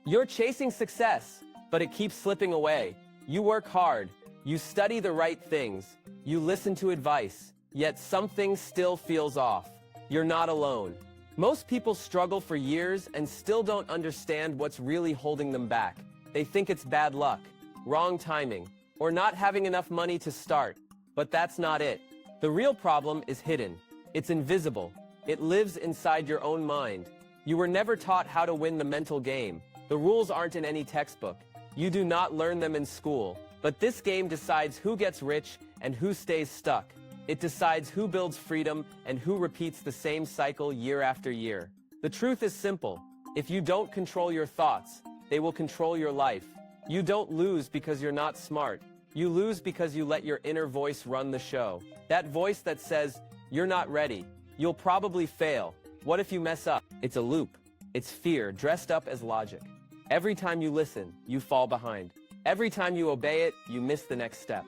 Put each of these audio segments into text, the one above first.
You're chasing success, but it keeps slipping away. You work hard, you study the right things, you listen to advice, yet something still feels off. You're not alone. Most people struggle for years and still don't understand what's really holding them back. They think it's bad luck, wrong timing, or not having enough money to start. But that's not it. The real problem is hidden. It's invisible. It lives inside your own mind. You were never taught how to win the mental game. The rules aren't in any textbook. You do not learn them in school. But this game decides who gets rich and who stays stuck. It decides who builds freedom and who repeats the same cycle year after year. The truth is simple. If you don't control your thoughts, they will control your life. You don't lose because you're not smart. You lose because you let your inner voice run the show. That voice that says, "You're not ready. You'll probably fail. What if you mess up?" It's a loop. It's fear dressed up as logic. Every time you listen, you fall behind. Every time you obey it, you miss the next step.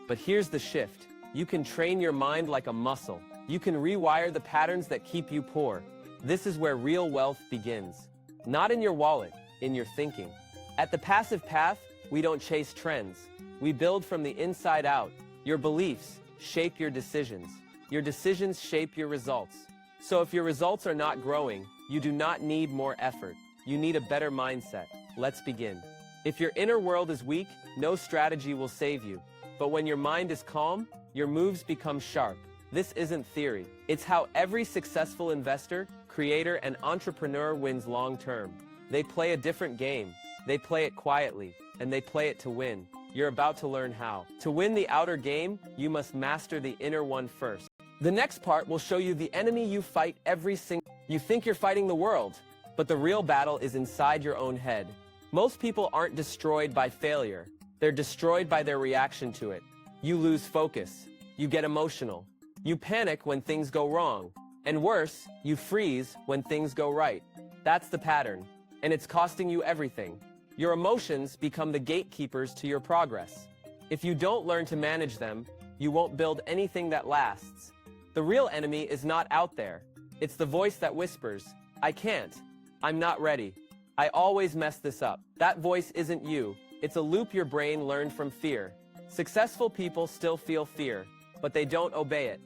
But here's the shift. You can train your mind like a muscle. You can rewire the patterns that keep you poor. This is where real wealth begins. Not in your wallet, in your thinking. At the passive path, we don't chase trends. We build from the inside out. Your beliefs shape your decisions. Your decisions shape your results. So if your results are not growing, you do not need more effort. You need a better mindset. Let's begin. If your inner world is weak, no strategy will save you. But when your mind is calm, your moves become sharp. This isn't theory. It's how every successful investor, creator, and entrepreneur wins long term. They play a different game. They play it quietly, and they play it to win. You're about to learn how. To win the outer game, you must master the inner one first. The next part will show you the enemy you fight every single. You think you're fighting the world, but the real battle is inside your own head. Most people aren't destroyed by failure. They're destroyed by their reaction to it. You lose focus. You get emotional. You panic when things go wrong. And worse, you freeze when things go right. That's the pattern. And it's costing you everything. Your emotions become the gatekeepers to your progress. If you don't learn to manage them, you won't build anything that lasts. The real enemy is not out there. It's the voice that whispers, "I can't. I'm not ready. I always mess this up." That voice isn't you. It's a loop your brain learned from fear. Successful people still feel fear, but they don't obey it.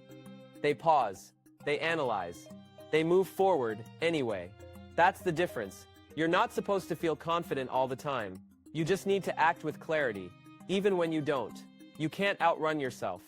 They pause. They analyze. They move forward anyway. That's the difference. You're not supposed to feel confident all the time. You just need to act with clarity, even when you don't. You can't outrun yourself.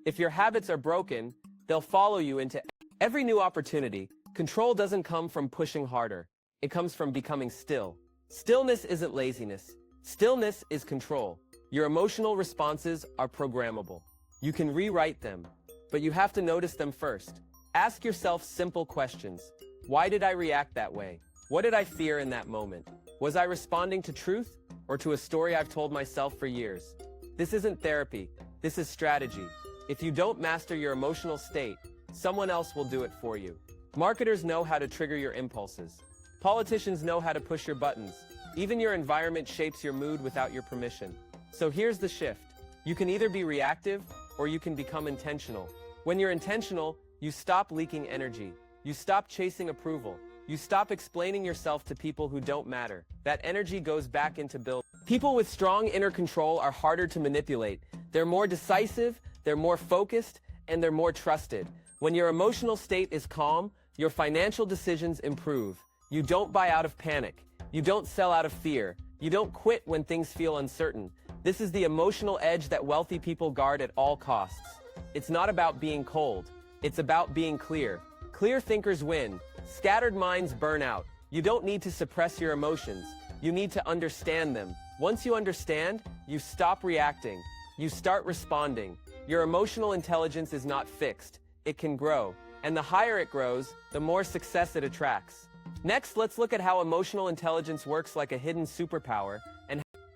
If your habits are broken, they'll follow you into every new opportunity. Control doesn't come from pushing harder. It comes from becoming still. Stillness isn't laziness. Stillness is control. Your emotional responses are programmable. You can rewrite them, but you have to notice them first. Ask yourself simple questions. Why did I react that way? What did I fear in that moment? Was I responding to truth or to a story I've told myself for years? This isn't therapy. This is strategy. If you don't master your emotional state, someone else will do it for you. Marketers know how to trigger your impulses. Politicians know how to push your buttons. Even your environment shapes your mood without your permission. So here's the shift. You can either be reactive or you can become intentional. When you're intentional, you stop leaking energy. You stop chasing approval. You stop explaining yourself to people who don't matter. That energy goes back into build. People with strong inner control are harder to manipulate. They're more decisive, they're more focused, and they're more trusted. When your emotional state is calm, your financial decisions improve. You don't buy out of panic. You don't sell out of fear. You don't quit when things feel uncertain. This is the emotional edge that wealthy people guard at all costs. It's not about being cold. It's about being clear. Clear thinkers win. Scattered minds burn out. You don't need to suppress your emotions. You need to understand them. Once you understand, you stop reacting. You start responding. Your emotional intelligence is not fixed. It can grow. And the higher it grows, the more success it attracts. Next, let's look at how emotional intelligence works like a hidden superpower.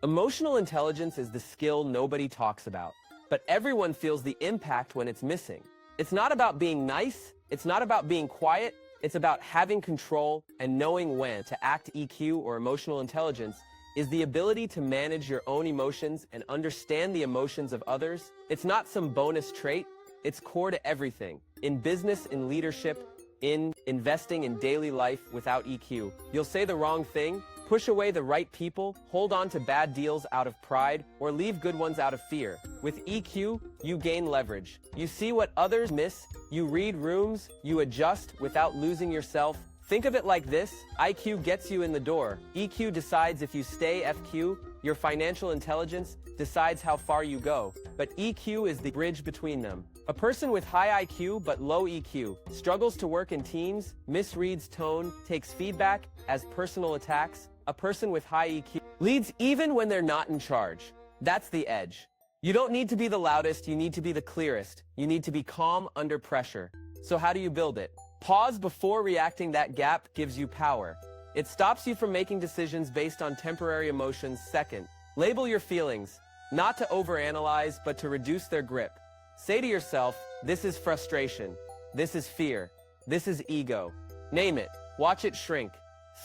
Emotional intelligence is the skill nobody talks about, but everyone feels the impact when it's missing. It's not about being nice. It's not about being quiet. It's about having control and knowing when to act. EQ, or emotional intelligence, is the ability to manage your own emotions and understand the emotions of others. It's not some bonus trait. It's core to everything. In business, in leadership, in investing, in daily life. Without EQ, you'll say the wrong thing, Push away the right people, hold on to bad deals out of pride, or leave good ones out of fear. With EQ, you gain leverage. You see what others miss, you read rooms, you adjust without losing yourself. Think of it like this: IQ gets you in the door, EQ decides if you stay. FQ, your financial intelligence, decides how far you go, but EQ is the bridge between them. A person with high IQ but low EQ struggles to work in teams, misreads tone, takes feedback as personal attacks. A person with high EQ leads even when they're not in charge. That's the edge. You don't need to be the loudest, you need to be the clearest. You need to be calm under pressure. So how do you build it? Pause before reacting. That gap gives you power. It stops you from making decisions based on temporary emotions. Second, label your feelings, not to overanalyze, but to reduce their grip. Say to yourself, this is frustration, this is fear, this is ego. Name it, watch it shrink.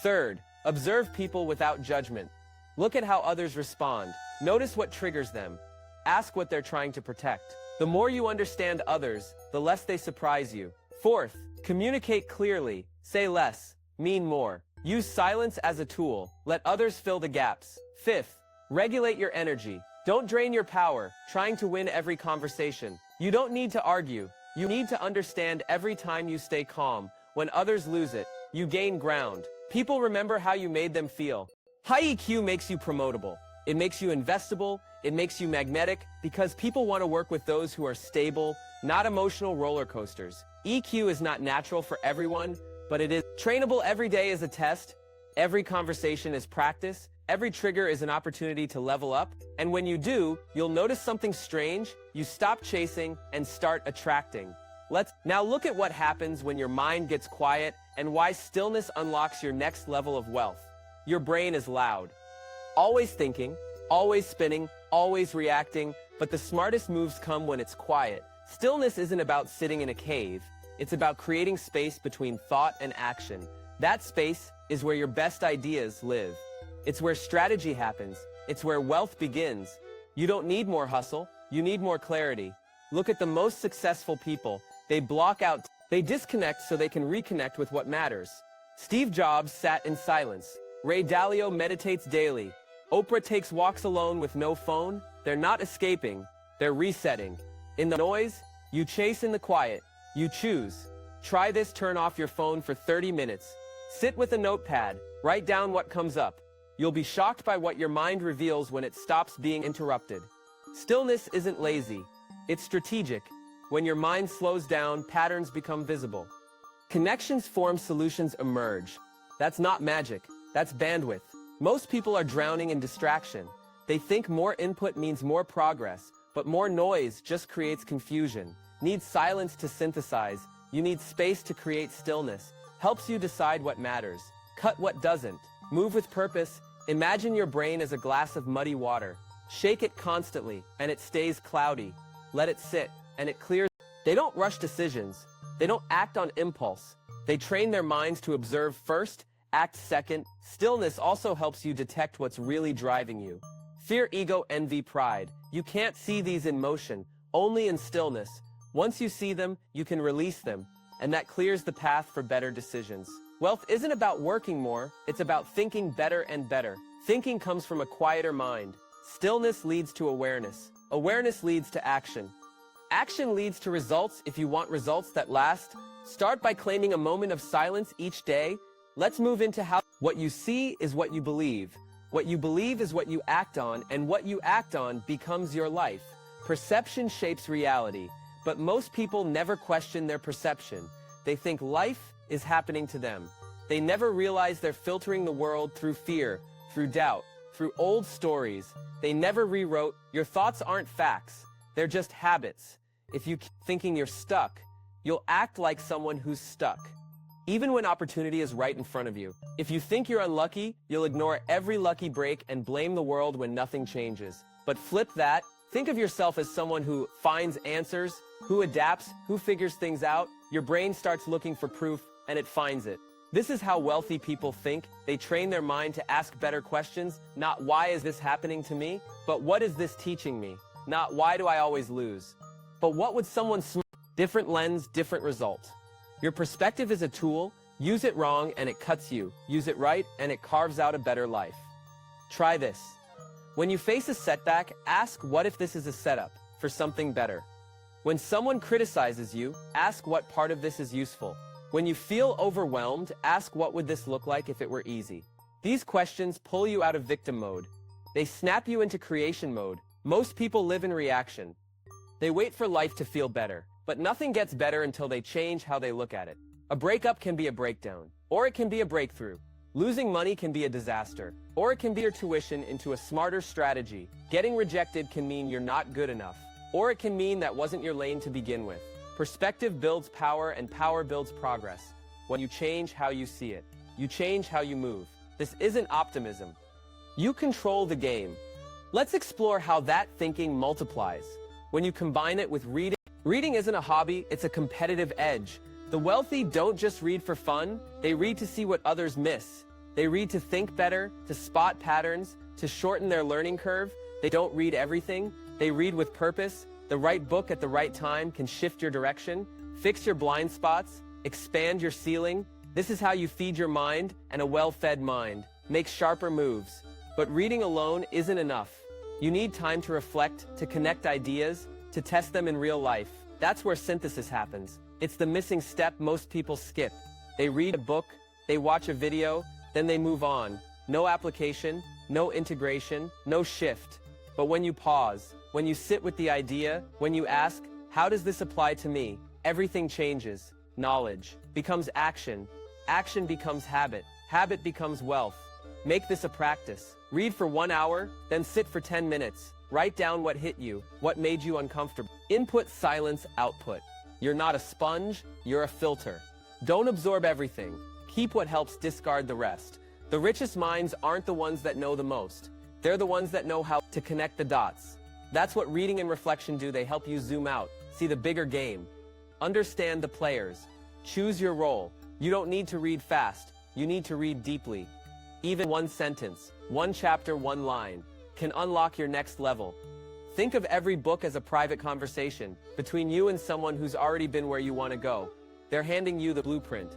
Third, observe people without judgment. Look at how others respond. Notice what triggers them. Ask what they're trying to protect. The more you understand others, the less they surprise you. Fourth, communicate clearly. Say less, mean more. Use silence as a tool. Let others fill the gaps. Fifth, regulate your energy. Don't drain your power, trying to win every conversation. You don't need to argue. You need to understand. Every time you stay calm, when others lose it, you gain ground. People remember how you made them feel. High EQ makes you promotable. It makes you investable. It makes you magnetic because people want to work with those who are stable, not emotional roller coasters. EQ is not natural for everyone, but it is trainable. Every day is a test. Every conversation is practice. Every trigger is an opportunity to level up. And when you do, you'll notice something strange. You stop chasing and start attracting. Let's now look at what happens when your mind gets quiet and why stillness unlocks your next level of wealth. Your brain is loud, always thinking, always spinning, always reacting, but the smartest moves come when it's quiet. Stillness isn't about sitting in a cave. It's about creating space between thought and action. That space is where your best ideas live. It's where strategy happens. It's where wealth begins. You don't need more hustle. You need more clarity. Look at the most successful people. They block out, they disconnect so they can reconnect with what matters. Steve Jobs sat in silence. Ray Dalio meditates daily. Oprah takes walks alone with no phone. They're not escaping. They're resetting. In the noise, you chase. In the quiet, you choose. Try this. Turn off your phone for 30 minutes. Sit with a notepad. Write down what comes up. You'll be shocked by what your mind reveals when it stops being interrupted. Stillness isn't lazy. It's strategic. When your mind slows down, patterns become visible. Connections form, solutions emerge. That's not magic. That's bandwidth. Most people are drowning in distraction. They think more input means more progress, but more noise just creates confusion. Need silence to synthesize. You need space to create. Stillness helps you decide what matters. Cut what doesn't. Move with purpose. Imagine your brain as a glass of muddy water. Shake it constantly, and it stays cloudy. Let it sit, and it clears. They don't rush decisions. They don't act on impulse. They train their minds to observe first, act second. Stillness also helps you detect what's really driving you. Fear, ego, envy, pride. You can't see these in motion, only in stillness. Once you see them, you can release them, and that clears the path for better decisions. Wealth isn't about working more, it's about thinking better and better. Thinking comes from a quieter mind. Stillness leads to awareness. Awareness leads to action. Action leads to results. If you want results that last, start by claiming a moment of silence each day. Let's move into how what you see is what you believe. What you believe is what you act on, and what you act on becomes your life. Perception shapes reality, but most people never question their perception. They think life is happening to them. They never realize they're filtering the world through fear, through doubt, through old stories. They never rewrote. Your thoughts aren't facts. They're just habits. If you keep thinking you're stuck, you'll act like someone who's stuck, even when opportunity is right in front of you. If you think you're unlucky, you'll ignore every lucky break and blame the world when nothing changes. But flip that. Think of yourself as someone who finds answers, who adapts, who figures things out. Your brain starts looking for proof, and it finds it. This is how wealthy people think. They train their mind to ask better questions, not why is this happening to me, but what is this teaching me? Not why do I always lose, but what would someone smart? Different lens, different result. Your perspective is a tool. Use it wrong and it cuts you. Use it right and it carves out a better life. Try this. When you face a setback, ask what if this is a setup for something better. When someone criticizes you, ask what part of this is useful. When you feel overwhelmed, ask what would this look like if it were easy. These questions pull you out of victim mode. They snap you into creation mode. Most people live in reaction. They wait for life to feel better, but nothing gets better until they change how they look at it. A breakup can be a breakdown, or it can be a breakthrough. Losing money can be a disaster, or it can be your tuition into a smarter strategy. Getting rejected can mean you're not good enough, or it can mean that wasn't your lane to begin with. Perspective builds power and power builds progress. When you change how you see it, you change how you move. This isn't optimism. You control the game. Let's explore how that thinking multiplies. When you combine it with reading. Reading isn't a hobby, it's a competitive edge. The wealthy don't just read for fun, they read to see what others miss. They read to think better, to spot patterns, to shorten their learning curve. They don't read everything, they read with purpose. The right book at the right time can shift your direction, fix your blind spots, expand your ceiling. This is how you feed your mind, and a well-fed mind makes sharper moves. But reading alone isn't enough. You need time to reflect, to connect ideas, to test them in real life. That's where synthesis happens. It's the missing step most people skip. They read a book, they watch a video, then they move on. No application, no integration, no shift. But when you pause, when you sit with the idea, when you ask, how does this apply to me? Everything changes. Knowledge becomes action. Action becomes habit. Habit becomes wealth. Make this a practice. Read for 1 hour, then sit for 10 minutes. Write down what hit you, what made you uncomfortable. Input, silence, output. You're not a sponge, you're a filter. Don't absorb everything. Keep what helps, discard the rest. The richest minds aren't the ones that know the most. They're the ones that know how to connect the dots. That's what reading and reflection do. They help you zoom out, see the bigger game. Understand the players. Choose your role. You don't need to read fast. You need to read deeply. Even one sentence, one chapter, one line can unlock your next level. Think of every book as a private conversation between you and someone who's already been where you want to go. They're handing you the blueprint.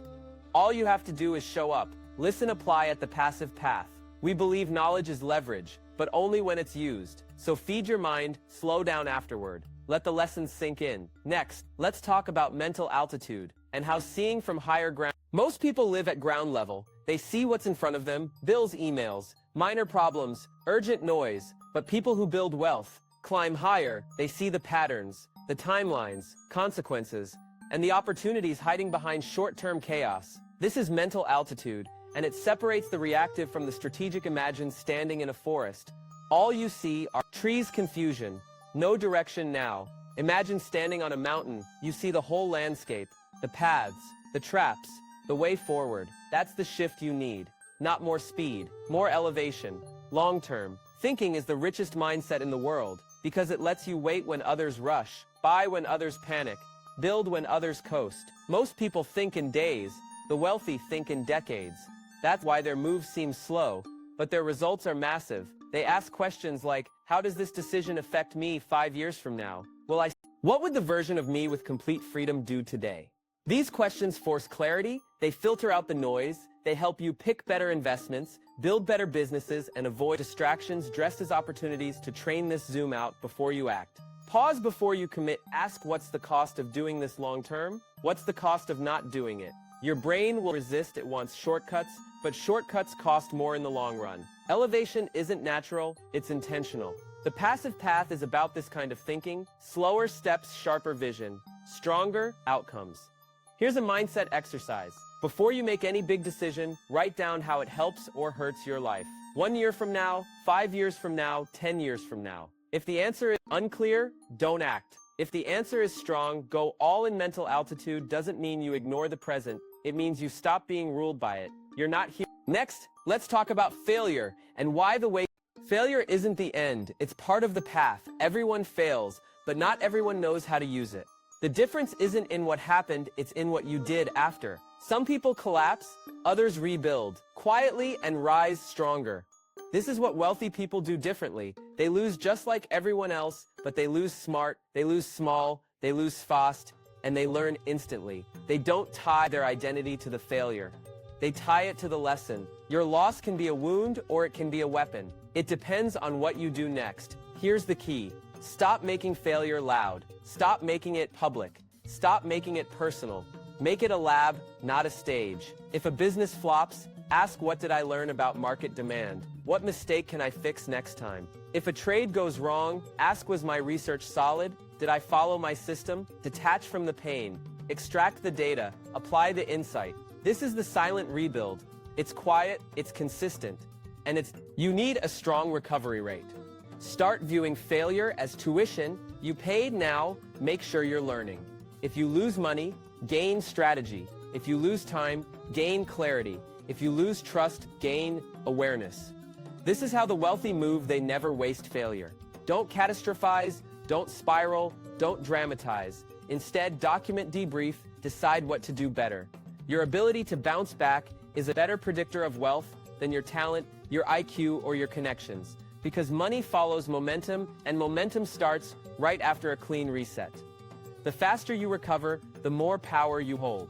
All you have to do is show up, listen, apply at the passive path. We believe knowledge is leverage, but only when it's used. So feed your mind, slow down afterward. Let the lessons sink in. Next, let's talk about mental altitude and how seeing from higher ground. Most people live at ground level. They see what's in front of them, bills, emails, minor problems, urgent noise. But people who build wealth climb higher. They see the patterns, the timelines, consequences, and the opportunities hiding behind short-term chaos. This is mental altitude, and it separates the reactive from the strategic. Imagine standing in a forest. All you see are trees, confusion, no direction now. Imagine standing on a mountain. You see the whole landscape, the paths, the traps, the way forward. That's the shift you need. Not more speed, more elevation. Long-term thinking is the richest mindset in the world because it lets you wait when others rush, buy when others panic, build when others coast. Most people think in days. The wealthy think in decades. That's why their moves seem slow, but their results are massive. They ask questions like, how does this decision affect me 5 years from now? What would the version of me with complete freedom do today? These questions force clarity, they filter out the noise, they help you pick better investments, build better businesses, and avoid distractions dressed as opportunities to train this zoom out before you act. Pause before you commit. Ask, what's the cost of doing this long term? What's the cost of not doing it? Your brain will resist. It wants shortcuts, but shortcuts cost more in the long run. Elevation isn't natural, it's intentional. The passive path is about this kind of thinking. Slower steps, sharper vision, stronger outcomes. Here's a mindset exercise. Before you make any big decision, write down how it helps or hurts your life. 1 year from now, 5 years from now, 10 years from now. If the answer is unclear, don't act. If the answer is strong, go all in. Mental altitude doesn't mean you ignore the present. It means you stop being ruled by it. You're not here. Next, let's talk about failure and why the way. Failure isn't the end. It's part of the path. Everyone fails, but not everyone knows how to use it. The difference isn't in what happened, it's in what you did after. Some people collapse, others rebuild, quietly and rise stronger. This is what wealthy people do differently. They lose just like everyone else, but they lose smart, they lose small, they lose fast, and they learn instantly. They don't tie their identity to the failure. They tie it to the lesson. Your loss can be a wound or it can be a weapon. It depends on what you do next. Here's the key. Stop making failure loud. Stop making it public. Stop making it personal. Make it a lab, not a stage. If a business flops, ask, what did I learn about market demand? What mistake can I fix next time? If a trade goes wrong, ask, was my research solid? Did I follow my system? Detach from the pain. Extract the data. Apply the insight. This is the silent rebuild. It's quiet, it's consistent, and you need a strong recovery rate. Start viewing failure as tuition. You paid, now make sure you're learning. If you lose money, gain strategy. If you lose time, gain clarity. If you lose trust, gain awareness. This is how the wealthy move. They never waste failure. Don't catastrophize, don't spiral, don't dramatize. Instead, document, debrief, decide what to do better. Your ability to bounce back is a better predictor of wealth than your talent, your IQ, or your connections. Because money follows momentum, and momentum starts right after a clean reset. The faster you recover, the more power you hold.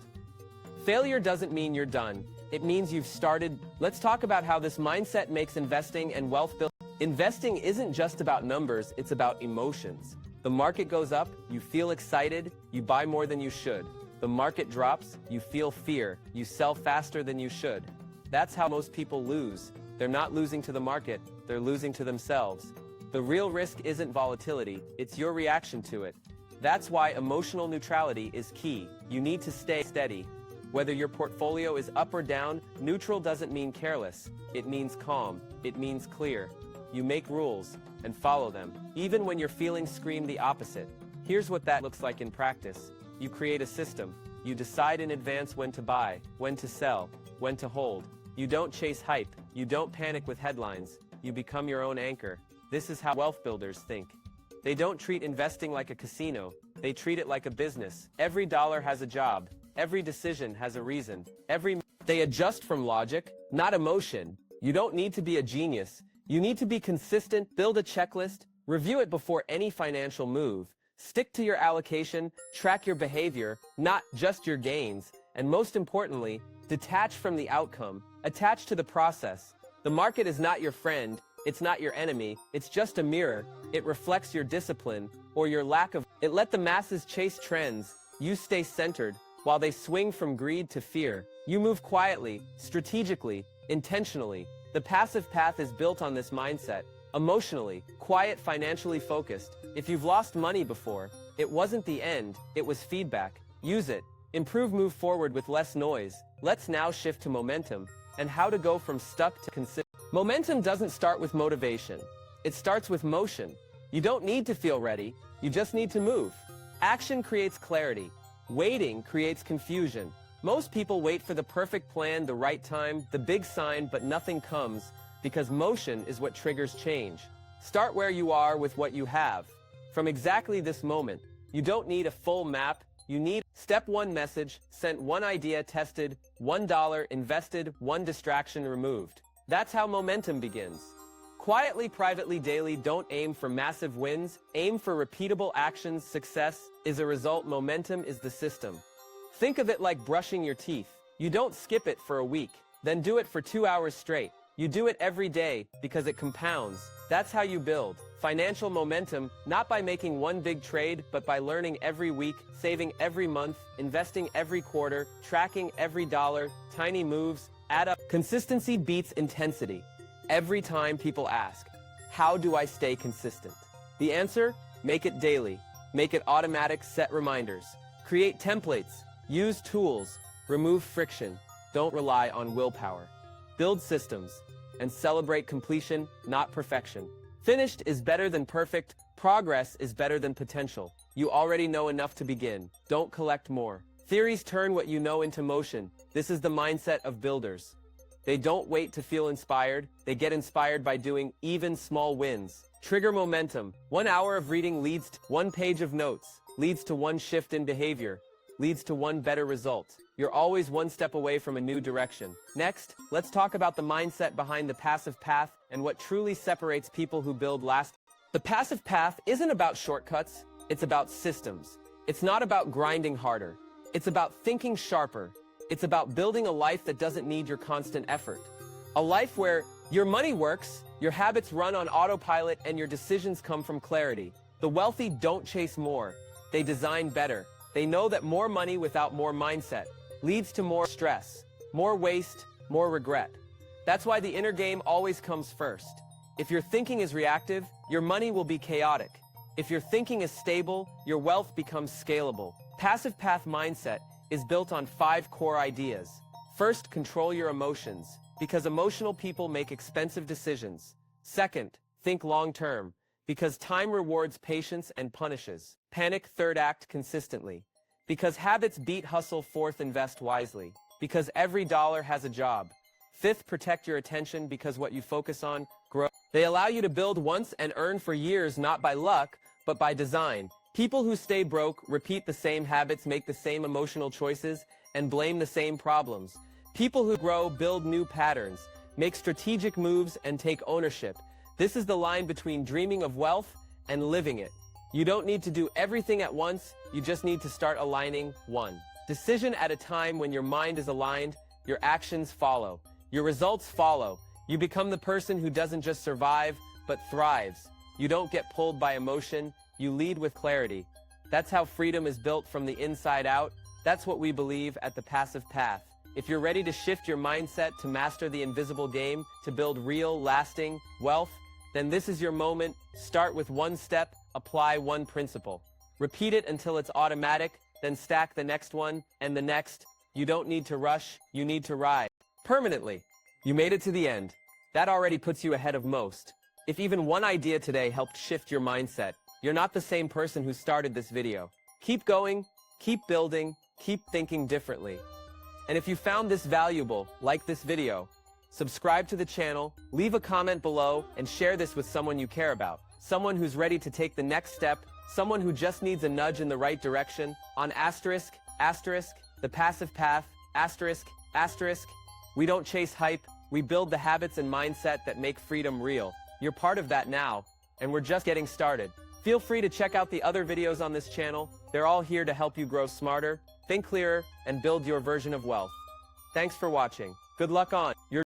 Failure doesn't mean you're done. It means you've started. Let's talk about how this mindset makes investing and wealth building. Investing isn't just about numbers, it's about emotions. The market goes up, you feel excited, you buy more than you should. The market drops, you feel fear, you sell faster than you should. That's how most people lose. They're not losing to the market, they're losing to themselves. The real risk isn't volatility, it's your reaction to it. That's why emotional neutrality is key. You need to stay steady. Whether your portfolio is up or down, neutral doesn't mean careless. It means calm. It means clear. You make rules and follow them, even when your feelings scream the opposite. Here's what that looks like in practice. You create a system. You decide in advance when to buy, when to sell, when to hold. You don't chase hype. You don't panic with headlines. You become your own anchor. This is how wealth builders think. They don't treat investing like a casino. They treat it like a business. Every dollar has a job. Every decision has a reason. They adjust from logic, not emotion. You don't need to be a genius. You need to be consistent, build a checklist, review it before any financial move. Stick to your allocation, track your behavior, not just your gains, and most importantly, detach from the outcome, attach to the process. The market is not your friend, it's not your enemy, it's just a mirror. It reflects your discipline or your lack of it. Let the masses chase trends. You stay centered while they swing from greed to fear. You move quietly, strategically, intentionally. The passive path is built on this mindset. Emotionally, quiet, financially focused. If you've lost money before, it wasn't the end, it was feedback. Use it. Improve, move forward with less noise. Let's now shift to momentum and how to go from stuck to consistent. Momentum doesn't start with motivation. It starts with motion. You don't need to feel ready, you just need to move. Action creates clarity. Waiting creates confusion. Most people wait for the perfect plan, the right time, the big sign, but nothing comes because motion is what triggers change. Start where you are with what you have. From exactly this moment, you don't need a full map. You need step one message, sent one idea, tested, $1 invested, one distraction removed. That's how momentum begins. Quietly, privately, daily, don't aim for massive wins, aim for repeatable actions. Success is a result, momentum is the system. Think of it like brushing your teeth. You don't skip it for a week, then do it for 2 hours straight. You do it every day because it compounds. That's how you build financial momentum, not by making one big trade, but by learning every week, saving every month, investing every quarter, tracking every dollar. Tiny moves add up. Consistency beats intensity. Every time people ask, how do I stay consistent? The answer, make it daily. Make it automatic, set reminders. Create templates, use tools, remove friction. Don't rely on willpower. Build systems, and celebrate completion, not perfection. Finished is better than perfect. Progress is better than potential. You already know enough to begin. Don't collect more. Theories turn what you know into motion. This is the mindset of builders. They don't wait to feel inspired. They get inspired by doing. Even small wins trigger momentum. 1 hour of reading leads to 1 page of notes, leads to 1 shift in behavior, leads to 1 better result. You're always 1 step away from a new direction. Next, let's talk about the mindset behind the passive path and what truly separates people who build last. The passive path isn't about shortcuts, it's about systems. It's not about grinding harder. It's about thinking sharper. It's about building a life that doesn't need your constant effort. A life where your money works, your habits run on autopilot, and your decisions come from clarity. The wealthy don't chase more. They design better. They know that more money without more mindset leads to more stress, more waste, more regret. That's why the inner game always comes first. If your thinking is reactive, your money will be chaotic. If your thinking is stable, your wealth becomes scalable. Passive path mindset is built on 5 core ideas. First, control your emotions, because emotional people make expensive decisions. Second, think long-term, because time rewards patience and punishes. Panic, third, act consistently, because habits beat hustle. Fourth, invest wisely, because every dollar has a job. Fifth, protect your attention, because what you focus on grows. They allow you to build once and earn for years, not by luck, but by design. People who stay broke repeat the same habits, make the same emotional choices, and blame the same problems. People who grow build new patterns, make strategic moves, and take ownership. This is the line between dreaming of wealth and living it. You don't need to do everything at once, you just need to start aligning one decision at a time. When your mind is aligned, your actions follow. Your results follow. You become the person who doesn't just survive, but thrives. You don't get pulled by emotion, you lead with clarity. That's how freedom is built from the inside out. That's what we believe at the Passive Path. If you're ready to shift your mindset to master the invisible game, to build real, lasting wealth, then this is your moment. Start with one step, apply one principle. Repeat it until it's automatic, then stack the next one and the next. You don't need to rush, you need to ride permanently. You made it to the end. That already puts you ahead of most. If even one idea today helped shift your mindset, you're not the same person who started this video. Keep going, keep building, keep thinking differently. And if you found this valuable, like this video, subscribe to the channel, leave a comment below, and share this with someone you care about. Someone who's ready to take the next step, someone who just needs a nudge in the right direction. On asterisk, the passive path, asterisk, we don't chase hype, we build the habits and mindset that make freedom real. You're part of that now, and we're just getting started. Feel free to check out the other videos on this channel. They're all here to help you grow smarter, think clearer, and build your version of wealth. Thanks for watching. Good luck on your